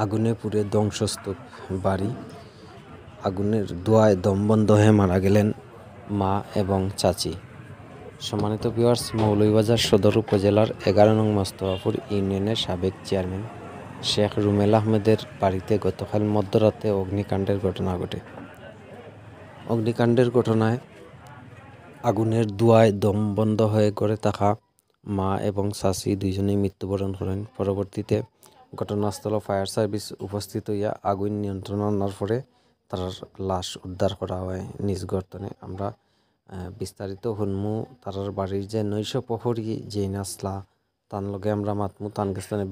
আগুনে পুড়ে ধ্বংসস্তূপ বাড়ি। আগুনের ধোঁয়ায় দম বন্ধ হয়ে মারা গেলেন মা এবং চাচি। সম্মানিত ভিউয়ার্স, মৌলভীবাজার সদর উপজেলার 11 নং মোস্তফাপুর ইউনিয়নের সাবেক চেয়ারম্যান শেখ রুমেল আহমেদের বাড়িতে গতকাল মধ্যরাতে অগ্নিকাণ্ডের ঘটনা ঘটে। অগ্নিকাণ্ডের ঘটনায় আগুনের ধোঁয়ায় দম বন্ধ হয়ে ঘরে থাকা মা এবং চাচি দুইজনেই মৃত্যুবরণ করেন। পরবর্তীতে ঘটনাস্থলে ফায়ার সার্ভিস উপস্থিত হইয়া আগুন নিয়ন্ত্রণ আনার পরে তার লাশ উদ্ধার করা হয় নিজ গর্তনে। আমরা বিস্তারিত শুনমু তারার বাড়ির যে নৈশ প্রহরী যে নাসলা তার লগে আমরা মাতমু, তান গেস্তানে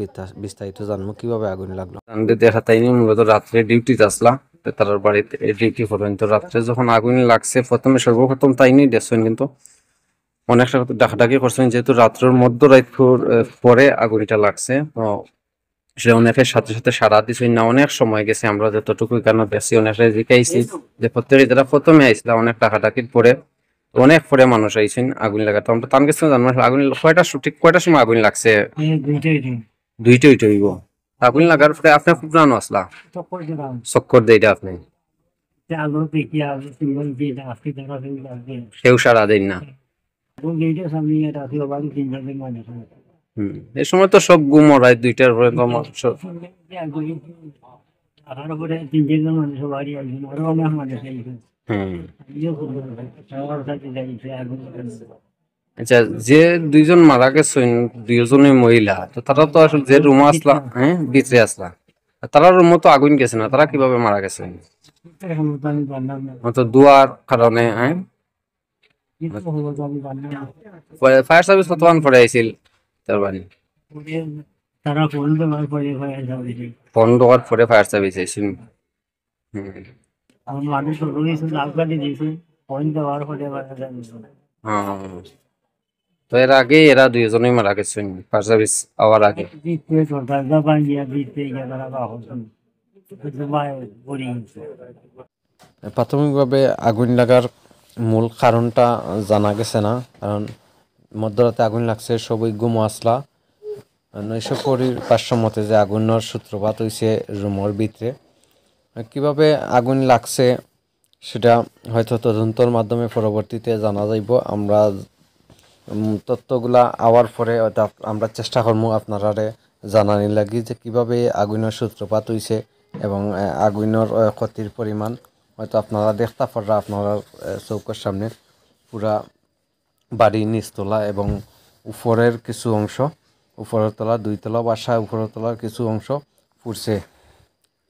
বিস্তারিত জানমু কিভাবে আগুন লাগলো। দেখা তাইনি মূলত রাত্রে ডিউটিতে আসলা তার বাড়িতে ডিউটি করেন। তো রাত্রে যখন আগুন লাগছে প্রথমে সর্বপ্রথম তাইনি দেখছেন, কিন্তু অনেক ডাকাডাকি করছেন যেহেতু রাত্রের মধ্যরাত পরে আগুনটা লাগছে। তো সে অনেকের সাথে সাথে সারা দিছই না, অনেক সময় গেছে। আমরা যতটুকু কেন বেশি অনেকে জিজ্ঞাসি যে প্রত্যেকে যারা প্রথমে আইছিল অনেক ডাকাডাকির পরে অনেক পরে মানুষ আইছেন আগুন লাগাতে। আমরা তান গেছিলাম জানবো আগুন ঠিক কয়টার সময় আগুন লাগছে। দুইটা হইব আগুন লাগার পরে আপনি খুব জানো আসলা চক্কর দেয়টা আপনি কেউ সারা দেন না। এই সময় তো সব গুম হয় 2টার পরে। আচ্ছা, যে দুইজন মারা গেছেন দুইজনই মহিলা, তো তারা তো আসলে যে রুমে আসলা ভিতরে আসলা তারা রুম তো আগুন গেছে না, তারা কিভাবে মারা গেছে? তো দুয়ার কারণে ফায়ার সার্ভিস কতক্ষণ পরে আইছিল তার বাড়ি? ফোন দেওয়ার পরে ফায়ার সার্ভিস আইছিল। তো এর আগে এরা দুইজনই মারা গেছেন ফায়ার সার্ভিস আওয়ার আগে। প্রাথমিকভাবে আগুন লাগার মূল কারণটা জানা গেছে না, কারণ মধ্যরাতে আগুন লাগছে, সবই গুমো আসলা। নৈশ ভাষ্য মতে যে আগুনের সূত্রপাত হয়েছে রুমের ভিতরে। কিভাবে আগুন লাগছে সেটা হয়তো তদন্তের মাধ্যমে পরবর্তীতে জানা যাইব। আমরা তথ্যগুলা আওয়ার পরে আমরা চেষ্টা করবো আপনারা জানানি লাগি যে কিভাবে আগুনের সূত্রপাত হয়েছে এবং আগুনের ক্ষতির পরিমাণ হয়তো আপনারা দেখতে পাররা আপনারা চৌকের সামনে। পুরা বাড়ি নিচতলা এবং উপরের কিছু অংশ, উপরের তলা 2 তলা বাসা উপরের তলার কিছু অংশ পুড়ছে।